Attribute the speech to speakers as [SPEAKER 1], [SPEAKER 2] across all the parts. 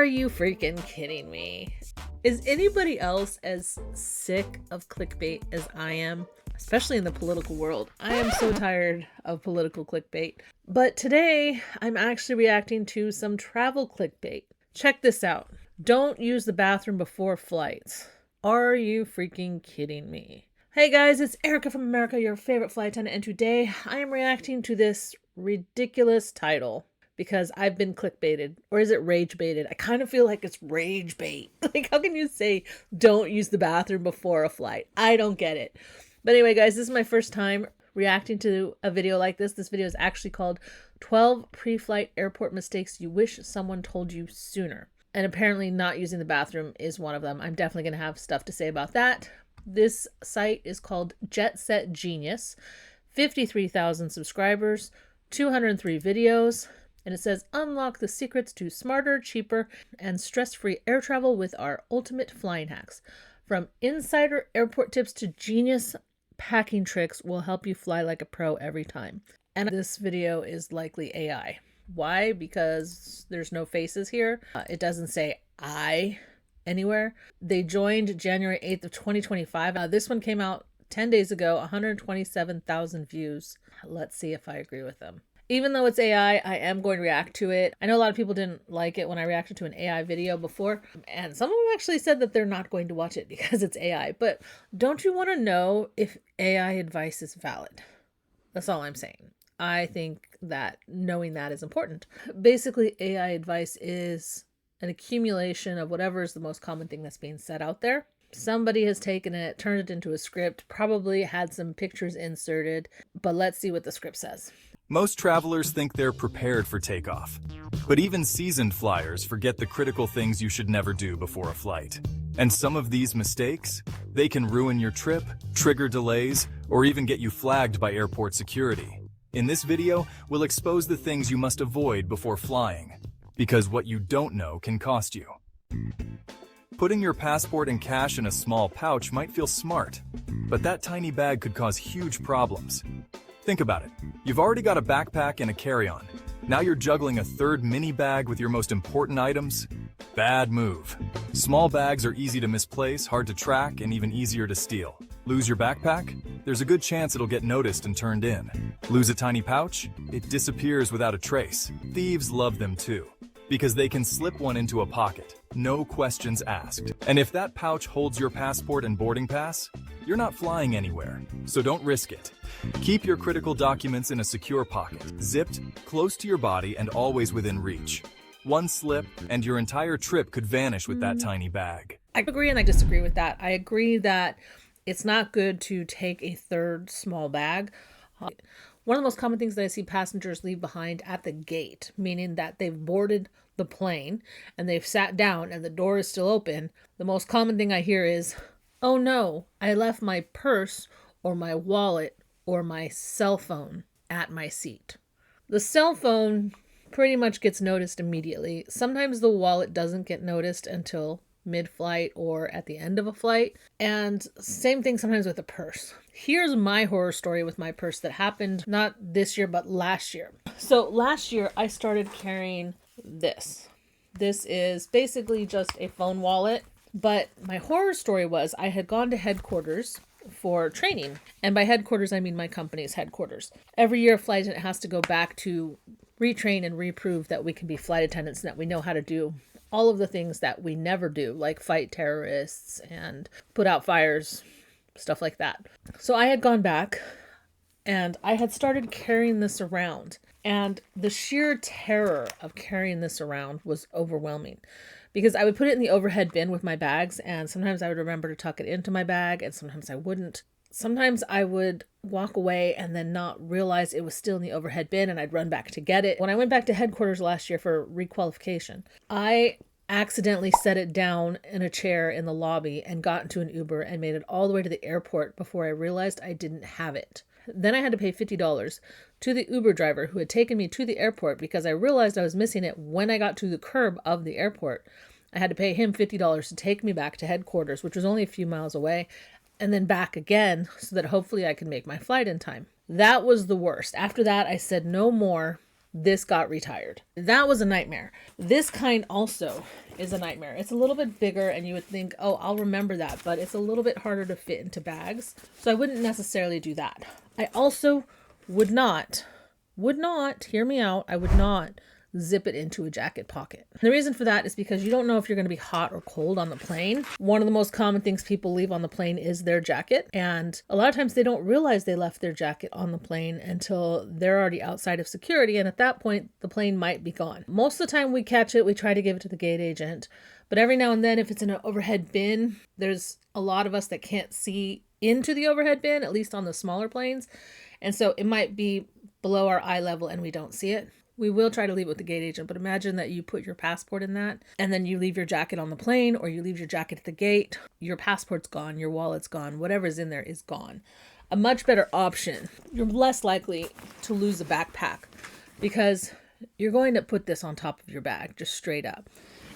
[SPEAKER 1] Are you freaking kidding me? Is anybody else as sick of clickbait as I am? Especially in the political world. I am so tired of political clickbait. But today, I'm actually reacting to some travel clickbait. Check this out. Don't use the bathroom before flights. Are you freaking kidding me? Hey guys, it's Erica from America, your favorite flight attendant, and today I am reacting to this ridiculous title because I've been clickbaited. Or is it rage baited? I kind of feel like it's rage bait. Like, how can you say don't use the bathroom before a flight? I don't get it. But anyway, guys, this is my first time reacting to a video like this. This video is actually called 12 Pre-Flight Airport Mistakes You Wish Someone Told You Sooner. And apparently not using the bathroom is one of them. I'm definitely going to have stuff to say about that. This site is called Jet Set Genius, 53,000 subscribers, 203 videos, and it says, unlock the secrets to smarter, cheaper, and stress-free air travel with our ultimate flying hacks. From insider airport tips to genius packing tricks will help you fly like a pro every time. And this video is likely AI. Why? Because there's no faces here. It doesn't say I anywhere. They joined January 8th of 2025. This one came out 10 days ago, 127,000 views. Let's see if I agree with them. Even though it's AI, I am going to react to it. I know a lot of people didn't like it when I reacted to an AI video before, and some of them actually said that they're not going to watch it because it's AI. But don't you want to know if AI advice is valid? That's all I'm saying. I think that knowing that is important. Basically, AI advice is an accumulation of whatever is the most common thing that's being said out there. Somebody has taken it, turned it into a script, probably had some pictures inserted, but let's see what the script says.
[SPEAKER 2] Most travelers think they're prepared for takeoff, but even seasoned flyers forget the critical things you should never do before a flight. And some of these mistakes, they can ruin your trip, trigger delays, or even get you flagged by airport security. In this video, we'll expose the things you must avoid before flying, because what you don't know can cost you. Putting your passport and cash in a small pouch might feel smart, but that tiny bag could cause huge problems. Think about it. You've already got a backpack and a carry-on. Now you're juggling a third mini bag with your most important items? Bad move. Small bags are easy to misplace, hard to track, and even easier to steal. Lose your backpack? There's a good chance it'll get noticed and turned in. Lose a tiny pouch? It disappears without a trace. Thieves love them too, because they can slip one into a pocket, no questions asked. And if that pouch holds your passport and boarding pass, you're not flying anywhere, so don't risk it. Keep your critical documents in a secure pocket, zipped, close to your body, and always within reach. One slip, and your entire trip could vanish with that tiny bag.
[SPEAKER 1] I agree and I disagree with that. I agree that it's not good to take a third small bag. One of the most common things that I see passengers leave behind at the gate, meaning that they've boarded the plane and they've sat down and the door is still open. The most common thing I hear is, oh no, I left my purse or my wallet or my cell phone at my seat. The cell phone pretty much gets noticed immediately. Sometimes the wallet doesn't get noticed until mid-flight or at the end of a flight. And same thing sometimes with a purse. Here's my horror story with my purse that happened not this year, but last year. So last year I started carrying this. This is basically just a phone wallet. But my horror story was I had gone to headquarters for training. And by headquarters, I mean my company's headquarters. Every year a flight attendant has to go back to retrain and reprove that we can be flight attendants and that we know how to do all of the things that we never do, like fight terrorists and put out fires, stuff like that. So I had gone back and I had started carrying this around. And the sheer terror of carrying this around was overwhelming because I would put it in the overhead bin with my bags, and sometimes I would remember to tuck it into my bag and sometimes I wouldn't. Sometimes I would walk away and then not realize it was still in the overhead bin and I'd run back to get it. When I went back to headquarters last year for requalification, I accidentally set it down in a chair in the lobby and got into an Uber and made it all the way to the airport before I realized I didn't have it. Then I had to pay $50 to the Uber driver who had taken me to the airport because I realized I was missing it when I got to the curb of the airport. I had to pay him $50 to take me back to headquarters, which was only a few miles away, and then back again so that hopefully I could make my flight in time. That was the worst. After that, I said no more this got retired. That was a nightmare. This kind also is a nightmare. It's a little bit bigger and you would think, oh, I'll remember that, but it's a little bit harder to fit into bags. So I wouldn't necessarily do that. I also would not, hear me out, I would not zip it into a jacket pocket. And the reason for that is because you don't know if you're going to be hot or cold on the plane. One of the most common things people leave on the plane is their jacket. And a lot of times they don't realize they left their jacket on the plane until they're already outside of security. And at that point, the plane might be gone. Most of the time we catch it, we try to give it to the gate agent. But every now and then, if it's in an overhead bin, there's a lot of us that can't see into the overhead bin, at least on the smaller planes. And so it might be below our eye level and we don't see it. We will try to leave it with the gate agent, but imagine that you put your passport in that and then you leave your jacket on the plane or you leave your jacket at the gate. Your passport's gone, your wallet's gone, whatever's in there is gone. A much better option. You're less likely to lose a backpack because you're going to put this on top of your bag, just straight up.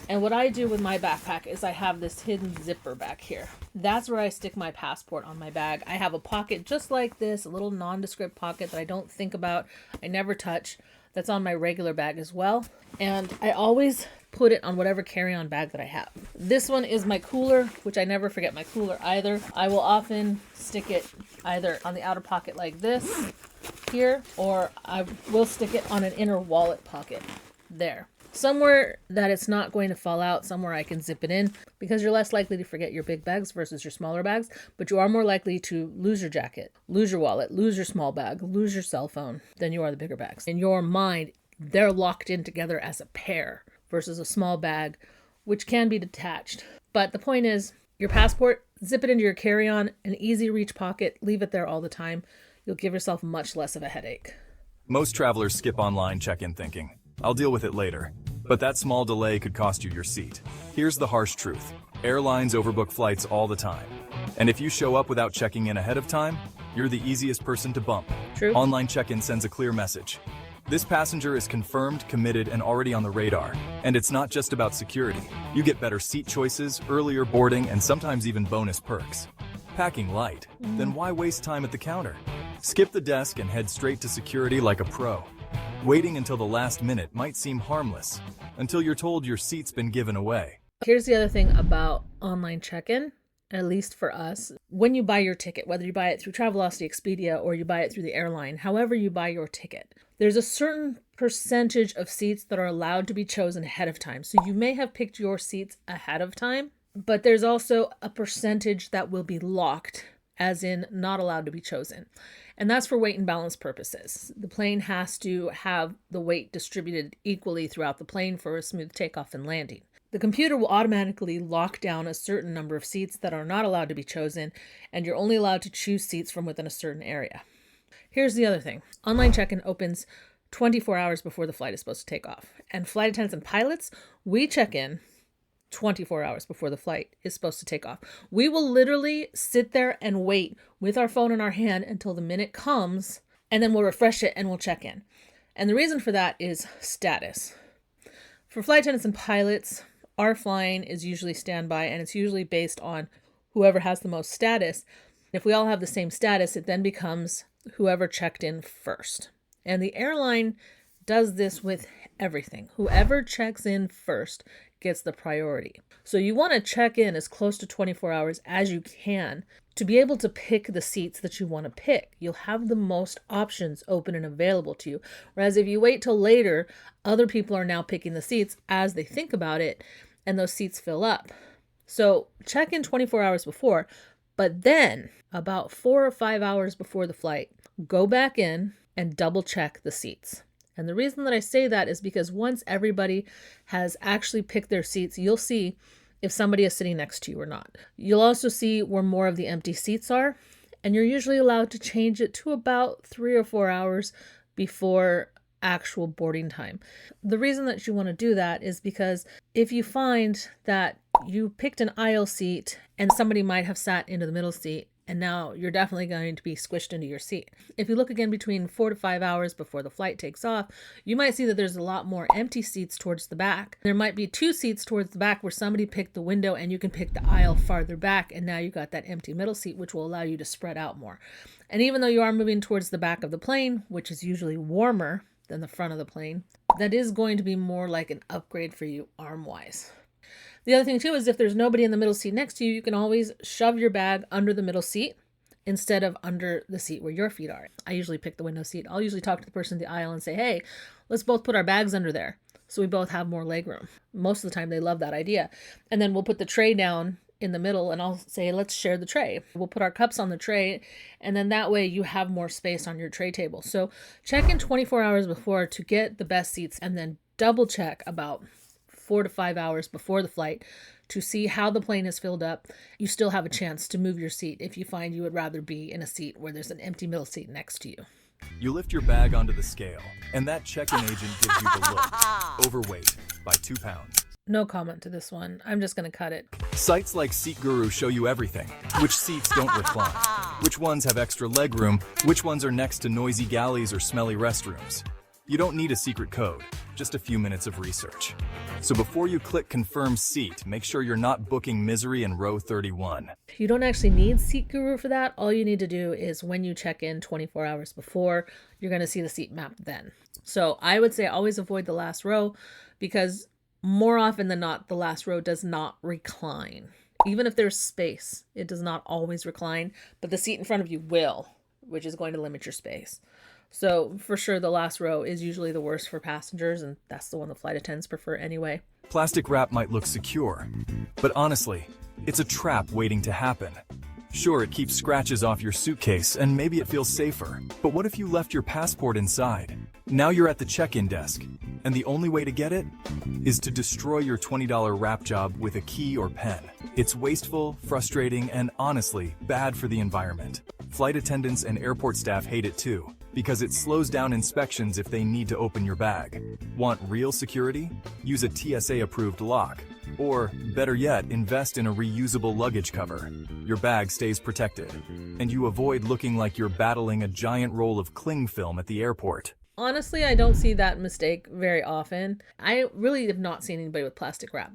[SPEAKER 1] And what I do with my backpack is I have this hidden zipper back here. That's where I stick my passport on my bag. I have a pocket just like this, a little nondescript pocket that I don't think about, I never touch. That's on my regular bag as well. And I always put it on whatever carry-on bag that I have. This one is my cooler, which I never forget my cooler either. I will often stick it either on the outer pocket like this here, or I will stick it on an inner wallet pocket there. Somewhere that it's not going to fall out, somewhere I can zip it in, because you're less likely to forget your big bags versus your smaller bags, but you are more likely to lose your jacket, lose your wallet, lose your small bag, lose your cell phone than you are the bigger bags. In your mind, they're locked in together as a pair versus a small bag, which can be detached. But the point is, your passport, zip it into your carry-on, an easy reach pocket, leave it there all the time. You'll give yourself much less of a headache.
[SPEAKER 2] Most travelers skip online check-in thinking, I'll deal with it later. But that small delay could cost you your seat. Here's the harsh truth. Airlines overbook flights all the time. And if you show up without checking in ahead of time, you're the easiest person to bump.
[SPEAKER 1] True.
[SPEAKER 2] Online check-in sends a clear message. This passenger is confirmed, committed, and already on the radar. And it's not just about security. You get better seat choices, earlier boarding, and sometimes even bonus perks. Packing light? Then why waste time at the counter? Skip the desk and head straight to security like a pro. Waiting until the last minute might seem harmless, until you're told your seat's been given away.
[SPEAKER 1] Here's the other thing about online check-in, at least for us. When you buy your ticket, whether you buy it through Travelocity, Expedia, or you buy it through the airline, however you buy your ticket, there's a certain percentage of seats that are allowed to be chosen ahead of time. So you may have picked your seats ahead of time, but there's also a percentage that will be locked, as in not allowed to be chosen. And that's for weight and balance purposes. The plane has to have the weight distributed equally throughout the plane for a smooth takeoff and landing. The computer will automatically lock down a certain number of seats that are not allowed to be chosen, and you're only allowed to choose seats from within a certain area. Here's the other thing. Online check-in opens 24 hours before the flight is supposed to take off. And flight attendants and pilots, we check in 24 hours before the flight is supposed to take off. We will literally sit there and wait with our phone in our hand until the minute comes, and then we'll refresh it and we'll check in. And the reason for that is status. For flight attendants and pilots, our flying is usually standby, and it's usually based on whoever has the most status. If we all have the same status, it then becomes whoever checked in first. And the airline does this with everything. Whoever checks in first gets the priority. So you want to check in as close to 24 hours as you can to be able to pick the seats that you want to pick. You'll have the most options open and available to you. Whereas if you wait till later, other people are now picking the seats as they think about it, and those seats fill up. So check in 24 hours before, but then about 4 or 5 hours before the flight, go back in and double check the seats. And the reason that I say that is because once everybody has actually picked their seats, you'll see if somebody is sitting next to you or not. You'll also see where more of the empty seats are, and you're usually allowed to change it to about 3 or 4 hours before actual boarding time. The reason that you want to do that is because if you find that you picked an aisle seat and somebody might have sat into the middle seat, and now you're definitely going to be squished into your seat. If you look again between 4 to 5 hours before the flight takes off, you might see that there's a lot more empty seats towards the back. There might be 2 seats towards the back where somebody picked the window and you can pick the aisle farther back, and now you got that empty middle seat, which will allow you to spread out more. And even though you are moving towards the back of the plane, which is usually warmer, than the front of the plane. That is going to be more like an upgrade for you arm-wise. The other thing too is if there's nobody in the middle seat next to you, you can always shove your bag under the middle seat instead of under the seat where your feet are. I usually pick the window seat. I'll usually talk to the person in the aisle and say, hey, let's both put our bags under there so we both have more leg room. Most of the time they love that idea. And then we'll put the tray down in the middle and I'll say, let's share the tray. We'll put our cups on the tray and then that way you have more space on your tray table. So check in 24 hours before to get the best seats and then double check about 4 to 5 hours before the flight to see how the plane is filled up. You still have a chance to move your seat if you find you would rather be in a seat where there's an empty middle seat next to you.
[SPEAKER 2] You lift your bag onto the scale, and that check-in agent gives you the look. Overweight by 2 pounds.
[SPEAKER 1] No comment to this one. I'm just going to cut it.
[SPEAKER 2] Sites like Seat Guru show you everything. Which seats don't recline, which ones have extra leg room, which ones are next to noisy galleys or smelly restrooms. You don't need a secret code, just a few minutes of research. So before you click confirm seat, make sure you're not booking misery in row 31.
[SPEAKER 1] You don't actually need Seat Guru for that. All you need to do is when you check in 24 hours before, you're going to see the seat map then. So I would say always avoid the last row because more often than not, the last row does not recline. Even if there's space, it does not always recline, but the seat in front of you will, which is going to limit your space. So for sure, the last row is usually the worst for passengers, and that's the one the flight attendants prefer anyway.
[SPEAKER 2] Plastic wrap might look secure, but honestly, it's a trap waiting to happen. Sure, it keeps scratches off your suitcase, and maybe it feels safer, but what if you left your passport inside? Now you're at the check-in desk, and the only way to get it is to destroy your $20 wrap job with a key or pen. It's wasteful, frustrating, and honestly, bad for the environment. Flight attendants and airport staff hate it too, because it slows down inspections if they need to open your bag. Want real security? Use a TSA-approved lock. Or, better yet, invest in a reusable luggage cover. Your bag stays protected, and you avoid looking like you're battling a giant roll of cling film at the airport.
[SPEAKER 1] Honestly, I don't see that mistake very often. I really have not seen anybody with plastic wrap.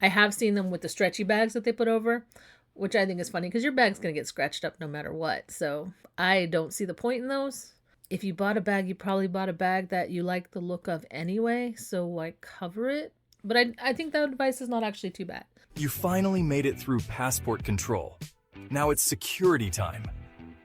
[SPEAKER 1] I have seen them with the stretchy bags that they put over, which I think is funny because your bag's going to get scratched up no matter what. So I don't see the point in those. If you bought a bag, you probably bought a bag that you like the look of anyway, so why cover it? But I think that advice is not actually too bad.
[SPEAKER 2] You finally made it through passport control. Now it's security time.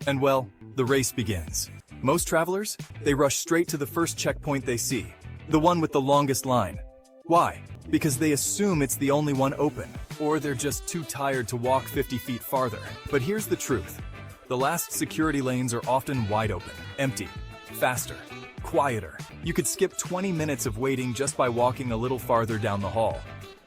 [SPEAKER 2] And well, the race begins. Most travelers, they rush straight to the first checkpoint they see, the one with the longest line. Why? Because they assume it's the only one open, or they're just too tired to walk 50 feet farther. But here's the truth. The last security lanes are often wide open, empty, faster, quieter. You could skip 20 minutes of waiting just by walking a little farther down the hall.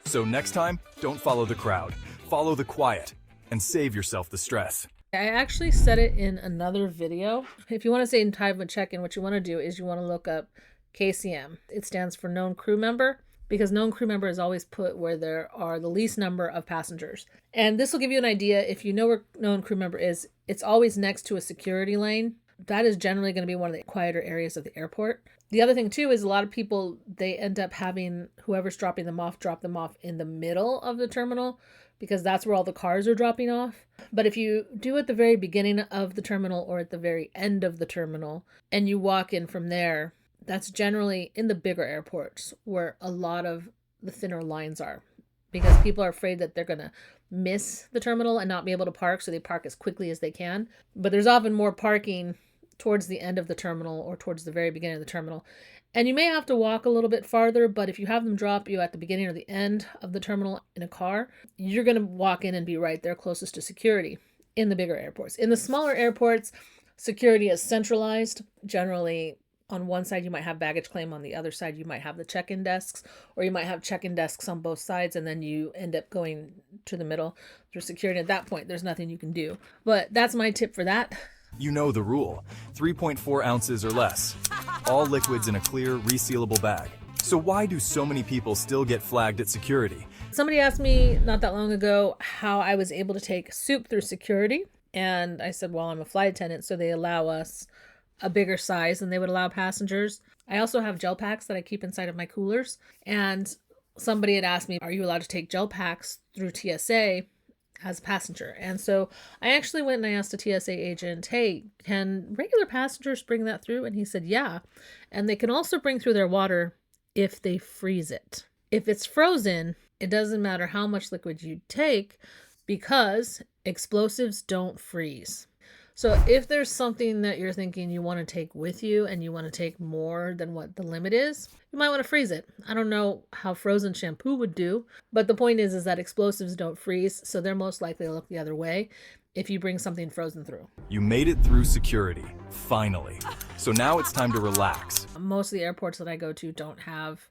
[SPEAKER 2] So next time, don't follow the crowd, follow the quiet, and save yourself the stress.
[SPEAKER 1] I actually said it in another video. If you want to stay in time with check-in, what you want to do is you want to look up KCM. It stands for known crew member, because known crew member is always put where there are the least number of passengers. And this will give you an idea. If you know where known crew member is, it's always next to a security lane. That is generally going to be one of the quieter areas of the airport. The other thing too is a lot of people, they end up having whoever's dropping them off, drop them off in the middle of the terminal because that's where all the cars are dropping off. But if you do at the very beginning of the terminal or at the very end of the terminal and you walk in from there, that's generally in the bigger airports where a lot of the thinner lines are, because people are afraid that they're going to miss the terminal and not be able to park, so they park as quickly as they can. But there's often more parking towards the end of the terminal or towards the very beginning of the terminal. And you may have to walk a little bit farther, but if you have them drop you at the beginning or the end of the terminal in a car, you're going to walk in and be right there closest to security in the bigger airports. In the smaller airports, security is centralized. Generally, on one side, you might have baggage claim. On the other side, you might have the check-in desks, or you might have check-in desks on both sides, and then you end up going to the middle through security. At that point, there's nothing you can do. But that's my tip for that.
[SPEAKER 2] You know the rule, 3.4 ounces or less. All liquids in a clear, resealable bag. So why do so many people still get flagged at security?
[SPEAKER 1] Somebody asked me not that long ago how I was able to take soup through security. And I said, well, I'm a flight attendant, so they allow us a bigger size than they would allow passengers. I also have gel packs that I keep inside of my coolers. And somebody had asked me, are you allowed to take gel packs through TSA? as a passenger. And so I actually went and I asked a TSA agent, hey, can regular passengers bring that through? And he said, yeah. And they can also bring through their water if they freeze it. If it's frozen, it doesn't matter how much liquid you take because explosives don't freeze. So if there's something that you're thinking you want to take with you and you want to take more than what the limit is, you might want to freeze it. I don't know how frozen shampoo would do, but the point is that explosives don't freeze, so they're most likely to look the other way if you bring something frozen through.
[SPEAKER 2] You made it through security, finally. So now it's time to relax.
[SPEAKER 1] Most of the airports that I go to don't have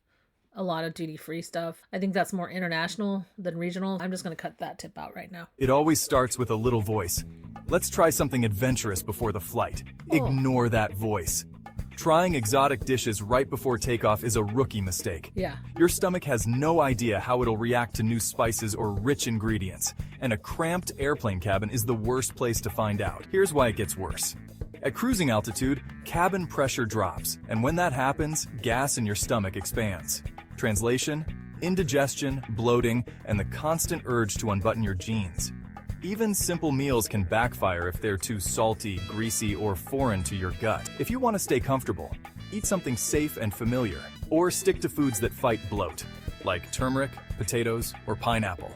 [SPEAKER 1] a lot of duty-free stuff. I think that's more international than regional. I'm just going to cut that tip out right now.
[SPEAKER 2] It always starts with a little voice. Let's try something adventurous before the flight. Ignore that voice. Trying exotic dishes right before takeoff is a rookie mistake.
[SPEAKER 1] Yeah.
[SPEAKER 2] Your stomach has no idea how it'll react to new spices or rich ingredients, and a cramped airplane cabin is the worst place to find out. Here's why it gets worse. At cruising altitude, cabin pressure drops, and when that happens, gas in your stomach expands. Translation: indigestion, bloating, and the constant urge to unbutton your jeans. Even simple meals can backfire if they're too salty, greasy, or foreign to your gut. If you want to stay comfortable, eat something safe and familiar, or stick to foods that fight bloat, like turmeric, potatoes, or pineapple.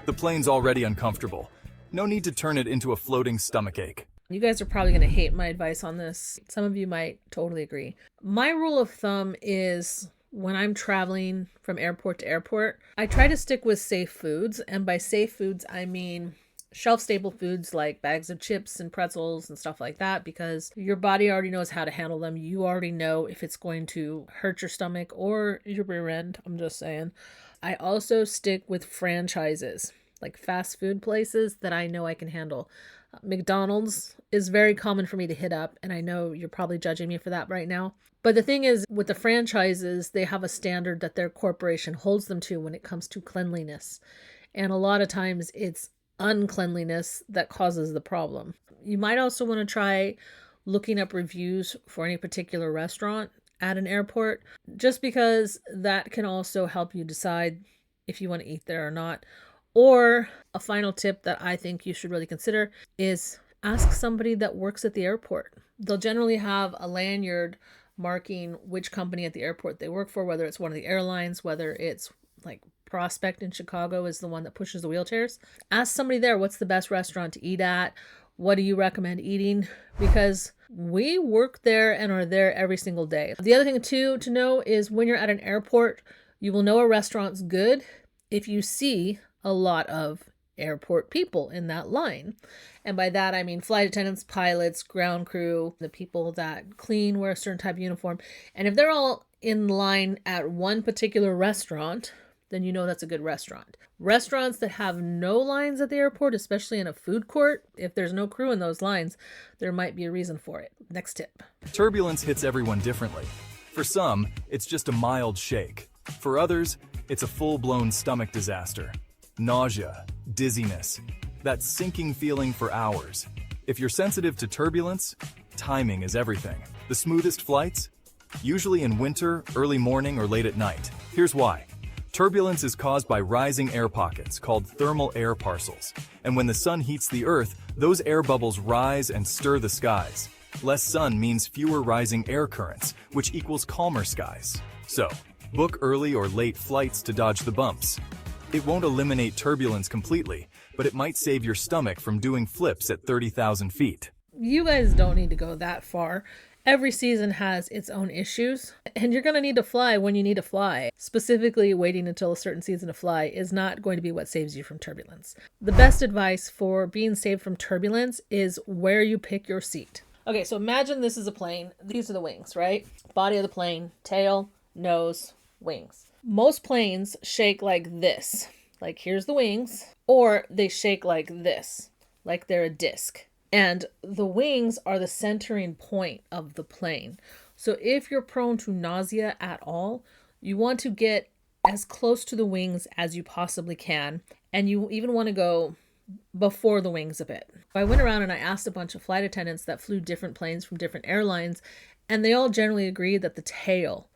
[SPEAKER 2] The plane's already uncomfortable. No need to turn it into a floating stomachache.
[SPEAKER 1] You guys are probably going to hate my advice on this. Some of you might totally agree. My rule of thumb is when I'm traveling from airport to airport, I try to stick with safe foods. And by safe foods, I mean shelf-stable foods like bags of chips and pretzels and stuff like that, because your body already knows how to handle them. You already know if it's going to hurt your stomach or your rear end. I'm just saying. I also stick with franchises, like fast food places that I know I can handle. McDonald's is very common for me to hit up, and I know you're probably judging me for that right now. But the thing is, with the franchises, they have a standard that their corporation holds them to when it comes to cleanliness. And a lot of times it's uncleanliness that causes the problem. You might also want to try looking up reviews for any particular restaurant at an airport, just because that can also help you decide if you want to eat there or not. Or a final tip that I think you should really consider is ask somebody that works at the airport. They'll generally have a lanyard marking which company at the airport they work for, whether it's one of the airlines, whether it's like Prospect in Chicago is the one that pushes the wheelchairs. Ask somebody there, what's the best restaurant to eat at? What do you recommend eating? Because we work there and are there every single day. The other thing too to know is when you're at an airport, you will know a restaurant's good if you see a lot of airport people in that line. And by that, I mean flight attendants, pilots, ground crew, the people that clean, wear a certain type of uniform. And if they're all in line at one particular restaurant, then you know that's a good restaurant. Restaurants that have no lines at the airport, especially in a food court, if there's no crew in those lines, there might be a reason for it. Next tip.
[SPEAKER 2] Turbulence hits everyone differently. For some, it's just a mild shake. For others, it's a full-blown stomach disaster. Nausea, dizziness, that sinking feeling for hours. If you're sensitive to turbulence, timing is everything. The smoothest flights? Usually in winter, early morning, or late at night. Here's why. Turbulence is caused by rising air pockets called thermal air parcels. And when the sun heats the Earth, those air bubbles rise and stir the skies. Less sun means fewer rising air currents, which equals calmer skies. So, book early or late flights to dodge the bumps. It won't eliminate turbulence completely, but it might save your stomach from doing flips at 30,000 feet.
[SPEAKER 1] You guys don't need to go that far. Every season has its own issues, and you're going to need to fly when you need to fly. Specifically, waiting until a certain season to fly is not going to be what saves you from turbulence. The best advice for being saved from turbulence is where you pick your seat. Okay, so imagine this is a plane. These are the wings, right? Body of the plane, tail, nose, wings. Most planes shake like this, like here's the wings, or they shake like this, like they're a disc. And the wings are the centering point of the plane. So if you're prone to nausea at all, you want to get as close to the wings as you possibly can. And you even want to go before the wings a bit. I went around and I asked a bunch of flight attendants that flew different planes from different airlines, and they all generally agreed that the tail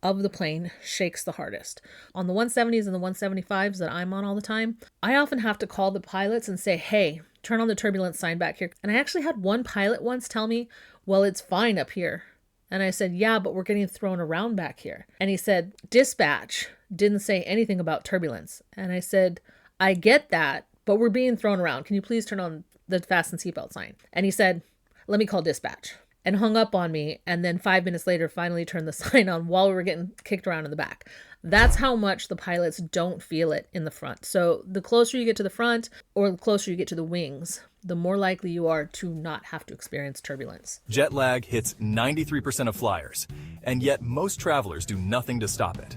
[SPEAKER 1] of the plane shakes the hardest. On the 170s and the 175s that I'm on all the time, I often have to call the pilots and say, hey, turn on the turbulence sign back here. And I actually had one pilot once tell me, well, it's fine up here. And I said, yeah, but we're getting thrown around back here. And he said, dispatch didn't say anything about turbulence. And I said, I get that, but we're being thrown around. Can you please turn on the fasten seatbelt sign? And he said, let me call dispatch, and hung up on me. And then 5 minutes later, finally turned the sign on while we were getting kicked around in the back. That's how much the pilots don't feel it in the front. So the closer you get to the front or the closer you get to the wings, the more likely you are to not have to experience turbulence.
[SPEAKER 2] Jet lag hits 93% of flyers, and yet most travelers do nothing to stop it.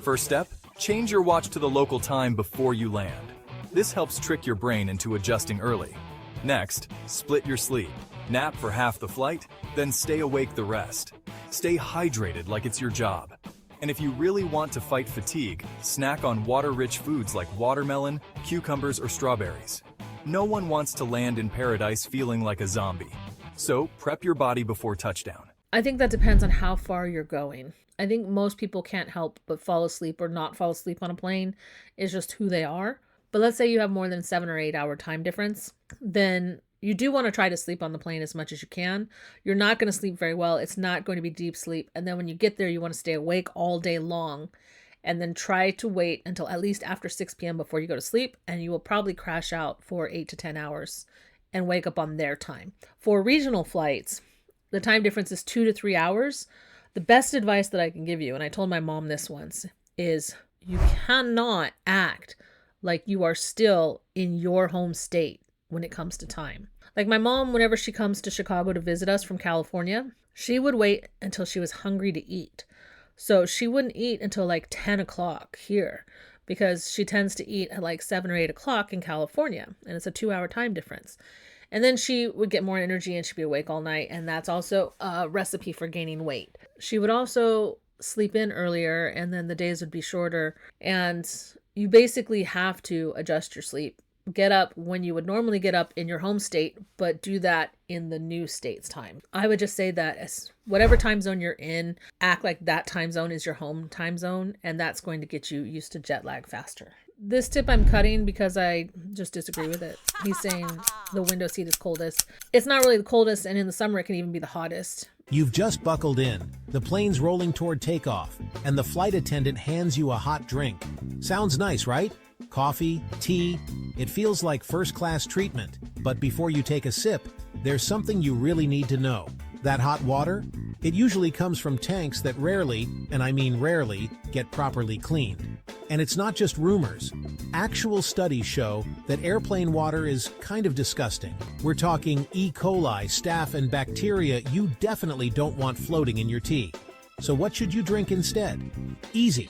[SPEAKER 2] First step, change your watch to the local time before you land. This helps trick your brain into adjusting early. Next, split your sleep. Nap for half the flight, then stay awake the rest. Stay hydrated like it's your job. And if you really want to fight fatigue, snack on water-rich foods like watermelon, cucumbers, or strawberries. No one wants to land in paradise feeling like a zombie. So prep your body before touchdown.
[SPEAKER 1] I think that depends on how far you're going. I think most people can't help but fall asleep or not fall asleep on a plane. It's just who they are. But let's say you have more than 7 or 8 hour time difference, then you do want to try to sleep on the plane as much as you can. You're not going to sleep very well. It's not going to be deep sleep. And then when you get there, you want to stay awake all day long, and then try to wait until at least after 6 p.m. before you go to sleep. And you will probably crash out for 8 to 10 hours and wake up on their time. For regional flights, the time difference is 2 to 3 hours. The best advice that I can give you, and I told my mom this once, is you cannot act like you are still in your home state when it comes to time. Like my mom, whenever she comes to Chicago to visit us from California, she would wait until she was hungry to eat. So she wouldn't eat until like 10 o'clock here, because she tends to eat at like 7 or 8 o'clock in California, and it's a 2 hour time difference. And then she would get more energy and she'd be awake all night, and that's also a recipe for gaining weight. She would also sleep in earlier, and then the days would be shorter, and you basically have to adjust your sleep. Get up when you would normally get up in your home state, but do that in the new state's time. I would just say that as whatever time zone you're in, act like that time zone is your home time zone, and that's going to get you used to jet lag faster. This tip I'm cutting because I just disagree with it. He's saying the window seat is coldest. It's not really the coldest, and in the summer it can even be the hottest.
[SPEAKER 3] You've just buckled in. The plane's rolling toward takeoff, and the flight attendant hands you a hot drink. Sounds nice, right? Coffee, tea, it feels like first-class treatment. But before you take a sip, there's something you really need to know. That hot water? It usually comes from tanks that rarely, and I mean rarely, get properly cleaned. And it's not just rumors. Actual studies show that airplane water is kind of disgusting. We're talking E. coli, staph, and bacteria you definitely don't want floating in your tea. So what should you drink instead? Easy.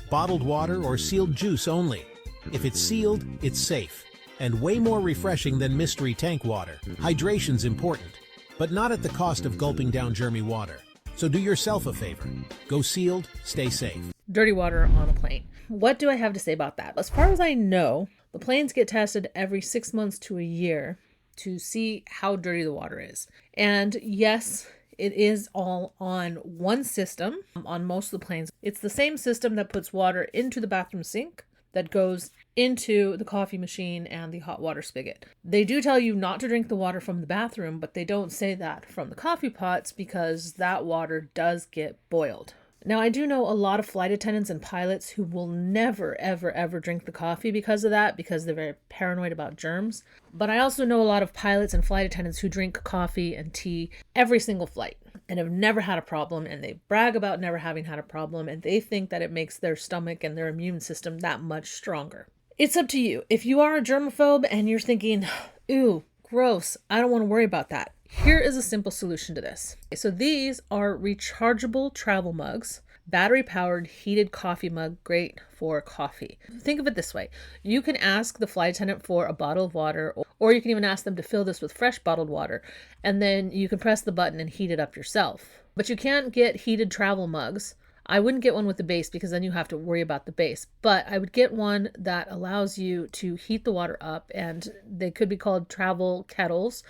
[SPEAKER 3] Bottled water or sealed juice only. If it's sealed, it's safe. And way more refreshing than mystery tank water. Hydration's important, but not at the cost of gulping down germy water. So do yourself a favor. Go sealed, stay safe.
[SPEAKER 1] Dirty water on a plane. What do I have to say about that? As far as I know, the planes get tested every 6 months to a year to see how dirty the water is. And yes, it is all on one system on most of the planes. It's the same system that puts water into the bathroom sink, that goes into the coffee machine and the hot water spigot. They do tell you not to drink the water from the bathroom, but they don't say that from the coffee pots because that water does get boiled. Now, I do know a lot of flight attendants and pilots who will never, ever, ever drink the coffee because of that, because they're very paranoid about germs. But I also know a lot of pilots and flight attendants who drink coffee and tea every single flight and have never had a problem, and they brag about never having had a problem, and they think that it makes their stomach and their immune system that much stronger. It's up to you. If you are a germaphobe and you're thinking, ooh, gross, I don't want to worry about that, here is a simple solution to this. So these are rechargeable travel mugs, battery-powered heated coffee mug, great for coffee. Think of it this way. You can ask the flight attendant for a bottle of water, or you can even ask them to fill this with fresh bottled water, and then you can press the button and heat it up yourself. But you can't get heated travel mugs. I wouldn't get one with the base because then you have to worry about the base. But I would get one that allows you to heat the water up, and they could be called travel kettles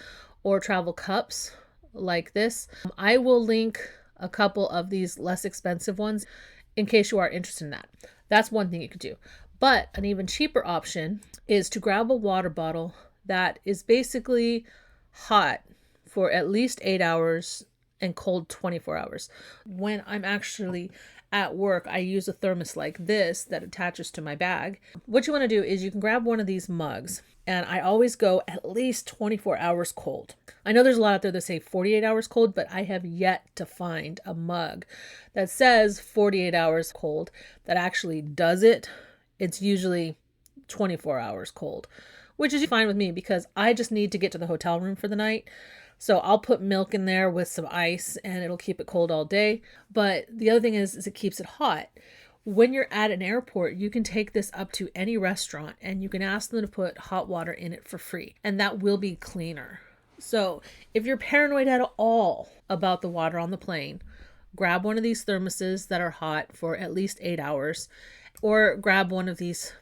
[SPEAKER 1] or travel cups like this. I will link a couple of these less expensive ones in case you are interested in that. That's one thing you could do. But an even cheaper option is to grab a water bottle that is basically hot for at least 8 hours and cold 24 hours. When I'm actually at work, I use a thermos like this that attaches to my bag. What you want to do is you can grab one of these mugs, and I always go at least 24 hours cold. I know there's a lot out there that say 48 hours cold, but I have yet to find a mug that says 48 hours cold that actually does it. It's usually 24 hours cold, which is fine with me because I just need to get to the hotel room for the night. So I'll put milk in there with some ice and it'll keep it cold all day. But the other thing is it keeps it hot. When you're at an airport, you can take this up to any restaurant and you can ask them to put hot water in it for free. And that will be cleaner. So if you're paranoid at all about the water on the plane, grab one of these thermoses that are hot for at least 8 hours, or grab one of these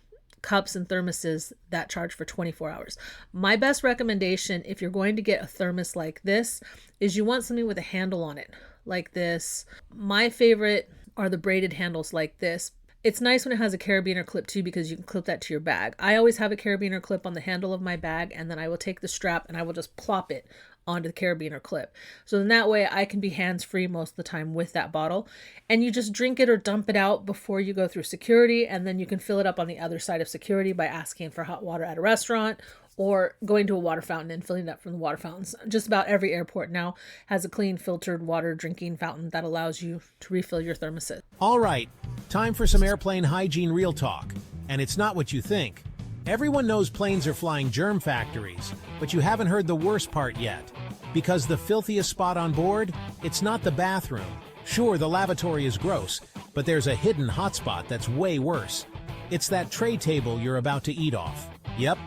[SPEAKER 1] cups and thermoses that charge for 24 hours. My best recommendation, if you're going to get a thermos like this, is you want something with a handle on it like this. My favorite are the braided handles like this. It's nice when it has a carabiner clip too, because you can clip that to your bag. I always have a carabiner clip on the handle of my bag, and then I will take the strap and I will just plop it onto the carabiner clip. So in that way I can be hands-free most of the time with that bottle. And you just drink it or dump it out before you go through security, and then you can fill it up on the other side of security by asking for hot water at a restaurant or going to a water fountain and filling it up from the water fountains. Just about every airport now has a clean filtered water drinking fountain that allows you to refill your thermoses.
[SPEAKER 3] All right, time for some airplane hygiene real talk. And it's not what you think. Everyone knows planes are flying germ factories, but you haven't heard the worst part yet. Because the filthiest spot on board, it's not the bathroom. Sure, the lavatory is gross, but there's a hidden hotspot that's way worse. It's that tray table you're about to eat off. Yep,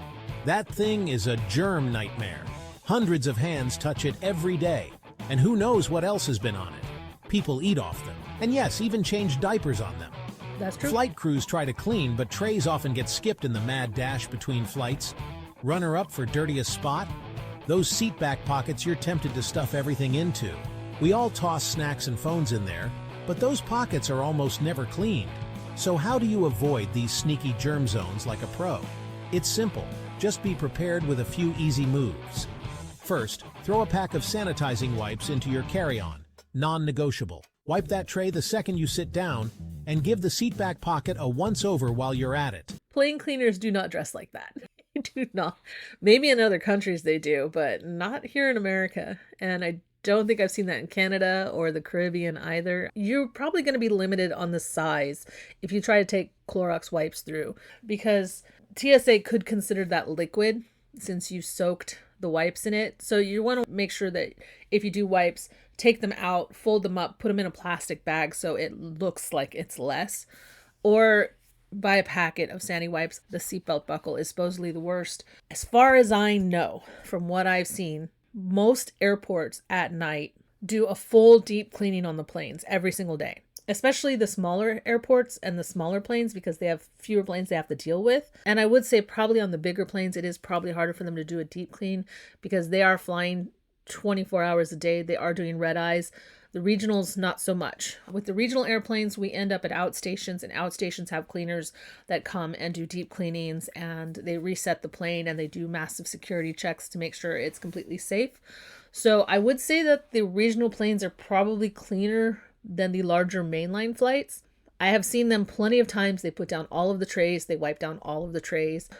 [SPEAKER 3] that thing is a germ nightmare. Hundreds of hands touch it every day, and who knows what else has been on it. People eat off them, and yes, even change diapers on them.
[SPEAKER 1] That's true.
[SPEAKER 3] Flight crews try to clean, but trays often get skipped in the mad dash between flights. Runner-up for dirtiest spot? Those seat back pockets you're tempted to stuff everything into. We all toss snacks and phones in there, but those pockets are almost never cleaned. So how do you avoid these sneaky germ zones like a pro? It's simple. Just be prepared with a few easy moves. First, throw a pack of sanitizing wipes into your carry-on. Non-negotiable. Wipe that tray the second you sit down, and give the seat back pocket a once-over while you're at it.
[SPEAKER 1] Plane cleaners do not dress like that. They do not. Maybe in other countries they do, but not here in America. And I don't think I've seen that in Canada or the Caribbean either. You're probably going to be limited on the size if you try to take Clorox wipes through, because TSA could consider that liquid since you soaked the wipes in it. So you want to make sure that if you do wipes, take them out, fold them up, put them in a plastic bag so it looks like it's less. Or buy a packet of Sandy wipes. The seatbelt buckle is supposedly the worst. As far as I know, from what I've seen, most airports at night do a full deep cleaning on the planes every single day, especially the smaller airports and the smaller planes, because they have fewer planes they have to deal with. And I would say probably on the bigger planes, it is probably harder for them to do a deep clean because they are flying 24 hours a day. They are doing red eyes. The regionals, not so much. With the regional airplanes, we end up at outstations, and outstations have cleaners that come and do deep cleanings, and they reset the plane and they do massive security checks to make sure it's completely safe. So I would say that the regional planes are probably cleaner than the larger mainline flights. I have seen them plenty of times. They put down all of the trays, they wipe down all of the trays,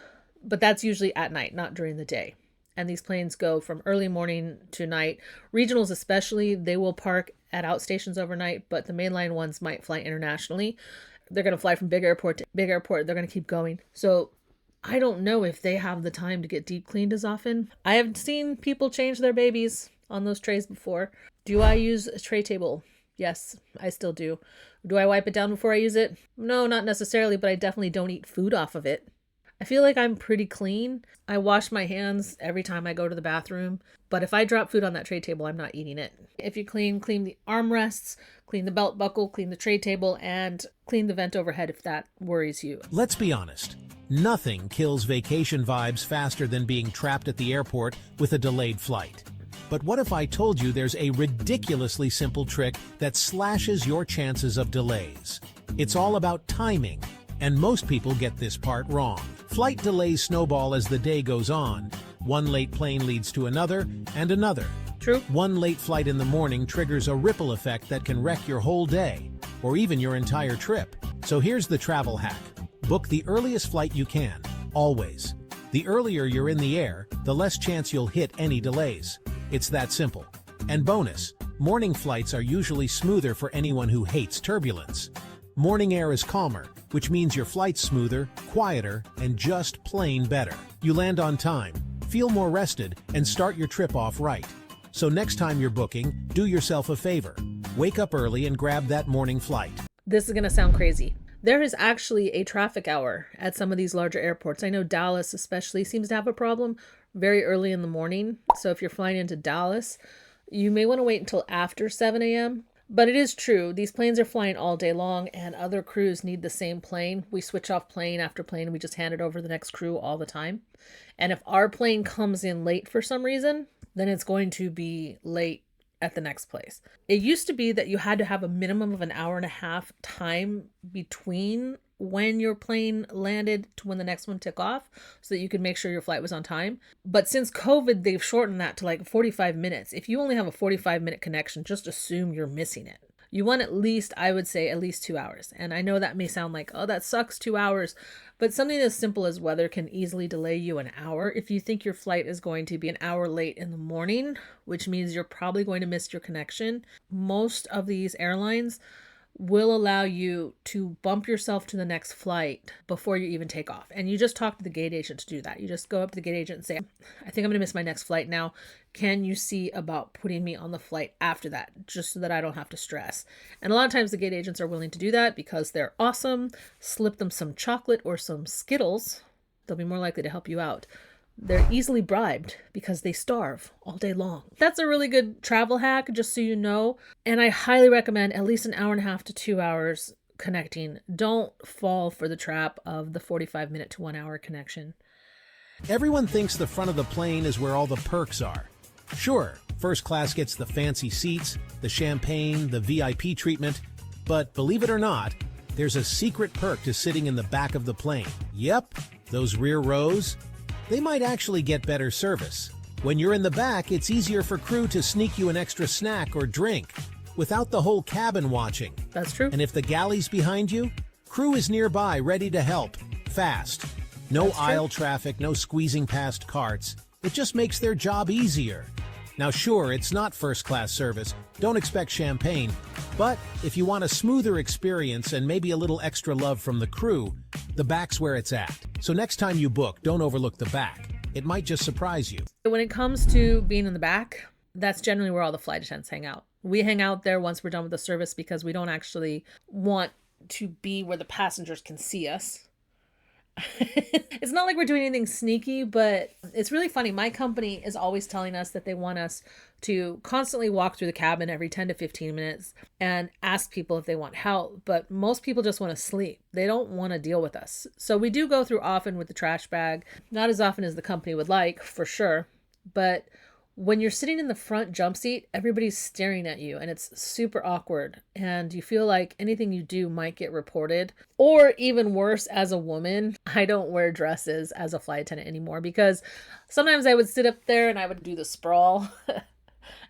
[SPEAKER 1] but that's usually at night, not during the day. And these planes go from early morning to night. Regionals especially, they will park at outstations overnight, but the mainline ones might fly internationally. They're going to fly from big airport to big airport. They're going to keep going. So I don't know if they have the time to get deep cleaned as often. I have seen people change their babies on those trays before. Do I use a tray table? Yes, I still do. Do I wipe it down before I use it? No, not necessarily, but I definitely don't eat food off of it. I feel like I'm pretty clean. I wash my hands every time I go to the bathroom, but if I drop food on that tray table, I'm not eating it. If you clean the armrests, clean the belt buckle, clean the tray table, and clean the vent overhead if that worries you.
[SPEAKER 3] Let's be honest. Nothing kills vacation vibes faster than being trapped at the airport with a delayed flight. But what if I told you there's a ridiculously simple trick that slashes your chances of delays? It's all about timing, and most people get this part wrong. Flight delays snowball as the day goes on. One late plane leads to another and another.
[SPEAKER 1] True.
[SPEAKER 3] One late flight in the morning triggers a ripple effect that can wreck your whole day, or even your entire trip. So here's the travel hack. Book the earliest flight you can, always. The earlier you're in the air, the less chance you'll hit any delays. It's that simple. And bonus, morning flights are usually smoother for anyone who hates turbulence. Morning air is calmer, which means your flight's smoother, quieter, and just plain better. You land on time, feel more rested, and start your trip off right. So next time you're booking, do yourself a favor. Wake up early and grab that morning flight.
[SPEAKER 1] This is going to sound crazy. There is actually a traffic hour at some of these larger airports. I know Dallas especially seems to have a problem very early in the morning. So if you're flying into Dallas, you may want to wait until after 7 a.m. But it is true, these planes are flying all day long and other crews need the same plane. We switch off plane after plane and we just hand it over to the next crew all the time. And if our plane comes in late for some reason, then it's going to be late at the next place. It used to be that you had to have a minimum of an hour and a half time between when your plane landed to when the next one took off so that you could make sure your flight was on time. But since COVID, they've shortened that to like 45 minutes. If you only have a 45-minute connection, just assume you're missing it. You want at least, I would say, at least 2 hours. And I know that may sound like, oh, that sucks, 2 hours. But something as simple as weather can easily delay you an hour. If you think your flight is going to be an hour late in the morning, which means you're probably going to miss your connection, most of these airlines will allow you to bump yourself to the next flight before you even take off. And you just talk to the gate agent to do that. You just go up to the gate agent and say, I think I'm going to miss my next flight now. Can you see about putting me on the flight after that, just so that I don't have to stress? And a lot of times the gate agents are willing to do that because they're awesome. Slip them some chocolate or some Skittles. They'll be more likely to help you out. They're easily bribed because they starve all day long. That's a really good travel hack, just so you know. And I highly recommend at least an hour and a half to 2 hours connecting. Don't fall for the trap of the 45-minute to 1 hour connection.
[SPEAKER 3] Everyone thinks the front of the plane is where all the perks are. Sure, first class gets the fancy seats, the champagne, the VIP treatment, but believe it or not, there's a secret perk to sitting in the back of the plane. Yep, those rear rows. They might actually get better service. When you're in the back, it's easier for crew to sneak you an extra snack or drink without the whole cabin watching.
[SPEAKER 1] That's true.
[SPEAKER 3] And if the galley's behind you, crew is nearby ready to help, fast. No aisle traffic, no squeezing past carts. It just makes their job easier. Now sure, it's not first-class service, don't expect champagne, but if you want a smoother experience and maybe a little extra love from the crew, the back's where it's at. So next time you book, don't overlook the back. It might just surprise you.
[SPEAKER 1] When it comes to being in the back, that's generally where all the flight attendants hang out. We hang out there once we're done with the service because we don't actually want to be where the passengers can see us. It's not like we're doing anything sneaky, but it's really funny. My company is always telling us that they want us to constantly walk through the cabin every 10 to 15 minutes and ask people if they want help. But most people just want to sleep. They don't want to deal with us. So we do go through often with the trash bag, not as often as the company would like, for sure. But when you're sitting in the front jump seat, everybody's staring at you and it's super awkward. And you feel like anything you do might get reported. Or even worse, as a woman, I don't wear dresses as a flight attendant anymore because sometimes I would sit up there and I would do the sprawl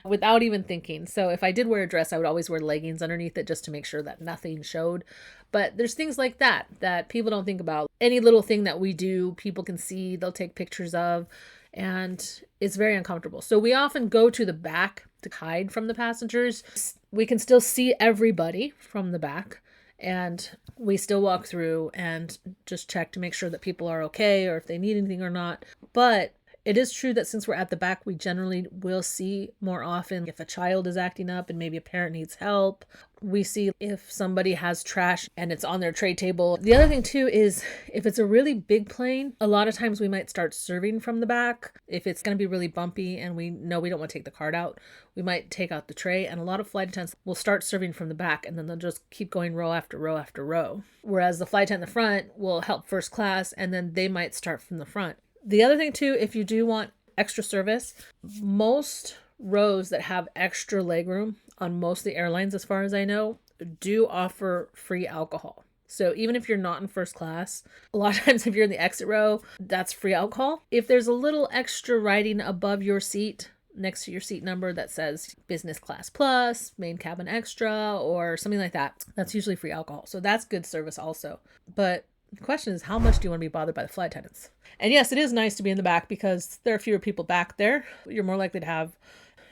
[SPEAKER 1] without even thinking. So if I did wear a dress, I would always wear leggings underneath it just to make sure that nothing showed. But there's things like that people don't think about. Any little thing that we do, people can see, they'll take pictures of. And it's very uncomfortable. So we often go to the back to hide from the passengers. We can still see everybody from the back and we still walk through and just check to make sure that people are okay or if they need anything or not. But it is true that since we're at the back, we generally will see more often if a child is acting up and maybe a parent needs help. We see if somebody has trash and it's on their tray table. The other thing too is if it's a really big plane, a lot of times we might start serving from the back. If it's going to be really bumpy and we know we don't want to take the cart out, we might take out the tray, and a lot of flight attendants will start serving from the back and then they'll just keep going row after row after row. Whereas the flight attendant in the front will help first class and then they might start from the front. The other thing too, if you do want extra service, most rows that have extra legroom on most of the airlines, as far as I know, do offer free alcohol. So even if you're not in first class, a lot of times if you're in the exit row, that's free alcohol. If there's a little extra writing above your seat, next to your seat number that says business class plus, main cabin extra, or something like that, that's usually free alcohol. So that's good service also. But the question is, how much do you want to be bothered by the flight attendants? And yes, it is nice to be in the back because there are fewer people back there. You're more likely to have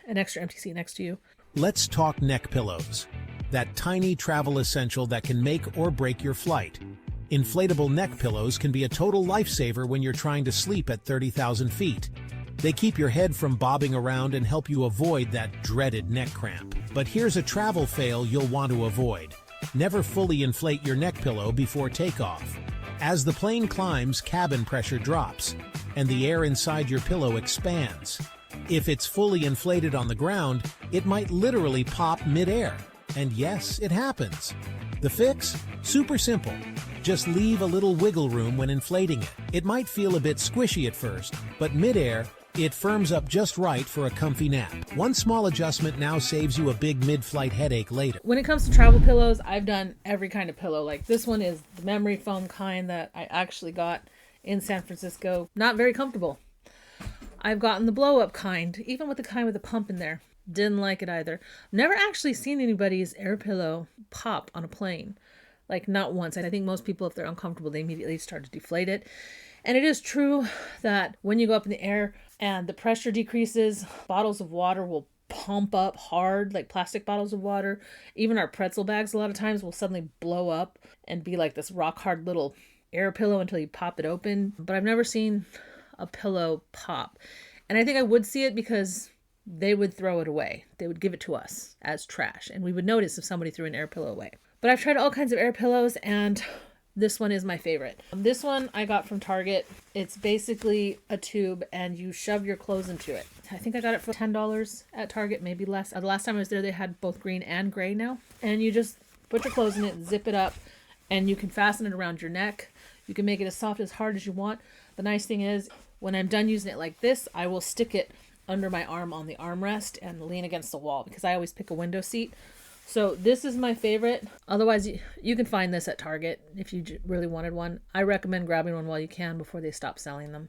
[SPEAKER 1] an extra empty seat next to you.
[SPEAKER 3] Let's talk neck pillows. That tiny travel essential that can make or break your flight. Inflatable neck pillows can be a total lifesaver when you're trying to sleep at 30,000 feet. They keep your head from bobbing around and help you avoid that dreaded neck cramp. But here's a travel fail you'll want to avoid. Never fully inflate your neck pillow before takeoff. As the plane climbs, cabin pressure drops, and the air inside your pillow expands. If it's fully inflated on the ground, it might literally pop mid-air. And yes, it happens. The fix? Super simple. Just leave a little wiggle room when inflating it. It might feel a bit squishy at first, but mid-air, it firms up just right for a comfy nap. One small adjustment now saves you a big mid-flight headache later.
[SPEAKER 1] When it comes to travel pillows, I've done every kind of pillow. Like this one is the memory foam kind that I actually got in San Francisco. Not very comfortable. I've gotten the blow-up kind, even with the kind with the pump in there. Didn't like it either. Never actually seen anybody's air pillow pop on a plane. Like not once. I think most people, if they're uncomfortable, they immediately start to deflate it. And it is true that when you go up in the air and the pressure decreases, bottles of water will pump up hard, like plastic bottles of water. Even our pretzel bags a lot of times will suddenly blow up and be like this rock hard little air pillow until you pop it open. But I've never seen a pillow pop. And I think I would see it because they would throw it away. They would give it to us as trash. And we would notice if somebody threw an air pillow away. But I've tried all kinds of air pillows and this one is my favorite. This one I got from Target. It's basically a tube and you shove your clothes into it. I think I got it for $10 at Target, maybe less. The last time I was there, they had both green and gray now. And you just put your clothes in it, zip it up, and you can fasten it around your neck. You can make it as soft, as hard as you want. The nice thing is, when I'm done using it like this, I will stick it under my arm on the armrest and lean against the wall because I always pick a window seat. So this is my favorite. Otherwise, you can find this at Target if you really wanted one. I recommend grabbing one while you can before they stop selling them.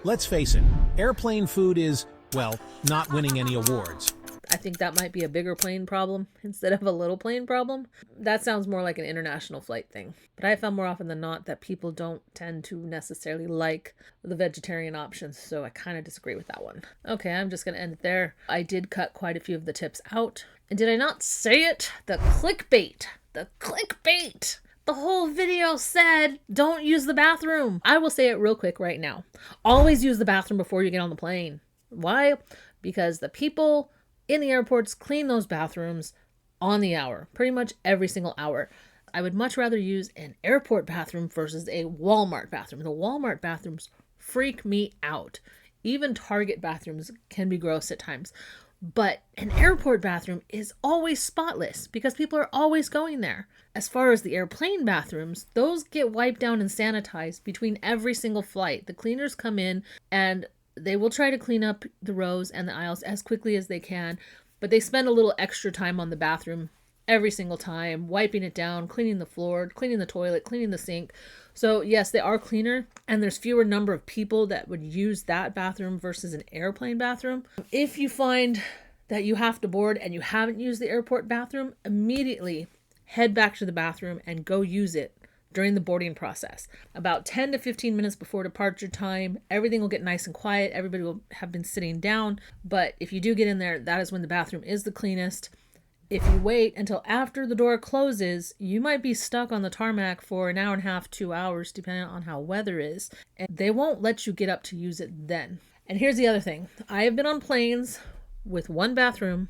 [SPEAKER 3] Let's face it, airplane food is, well, not winning any awards.
[SPEAKER 1] I think that might be a bigger plane problem instead of a little plane problem. That sounds more like an international flight thing. But I found more often than not that people don't tend to necessarily like the vegetarian options, so I kind of disagree with that one. Okay, I'm just going to end it there. I did cut quite a few of the tips out. And did I not say it? The clickbait. The clickbait. The whole video said, don't use the bathroom. I will say it real quick right now. Always use the bathroom before you get on the plane. Why? Because the people in the airports clean those bathrooms on the hour, pretty much every single hour. I would much rather use an airport bathroom versus a Walmart bathroom. The Walmart bathrooms freak me out. Even Target bathrooms can be gross at times. But an airport bathroom is always spotless because people are always going there. As far as the airplane bathrooms, those get wiped down and sanitized between every single flight. The cleaners come in and they will try to clean up the rows and the aisles as quickly as they can, but they spend a little extra time on the bathroom every single time, wiping it down, cleaning the floor, cleaning the toilet, cleaning the sink. So yes, they are cleaner, and there's fewer number of people that would use that bathroom versus an airplane bathroom. If you find that you have to board and you haven't used the airport bathroom, immediately head back to the bathroom and go use it during the boarding process. About 10 to 15 minutes before departure time, everything will get nice and quiet. Everybody will have been sitting down. But if you do get in there, that is when the bathroom is the cleanest. If you wait until after the door closes, you might be stuck on the tarmac for an hour and a half, 2 hours, depending on how weather is. And they won't let you get up to use it then. And here's the other thing. I have been on planes with one bathroom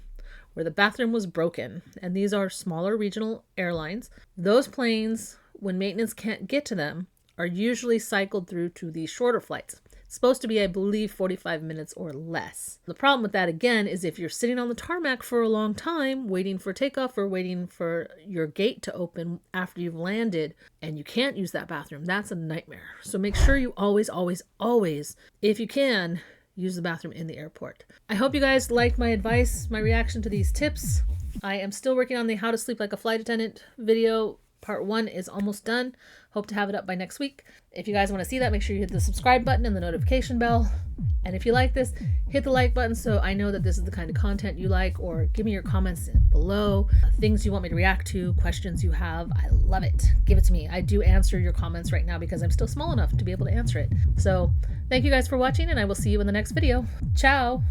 [SPEAKER 1] where the bathroom was broken. And these are smaller regional airlines. Those planes, when maintenance can't get to them, are usually cycled through to the shorter flights. It's supposed to be, I believe, 45 minutes or less. The problem with that, again, is if you're sitting on the tarmac for a long time, waiting for takeoff or waiting for your gate to open after you've landed, and you can't use that bathroom, that's a nightmare. So make sure you always, if you can, use the bathroom in the airport. I hope you guys liked my advice, my reaction to these tips. I am still working on the how to sleep like a flight attendant video. Part 1 is almost done. Hope to have it up by next week. If you guys want to see that, make sure you hit the subscribe button and the notification bell. And if you like this, hit the like button so I know that this is the kind of content you like, or give me your comments below, things you want me to react to, questions you have. I love it. Give it to me. I do answer your comments right now because I'm still small enough to be able to answer it. So thank you guys for watching, and I will see you in the next video. Ciao!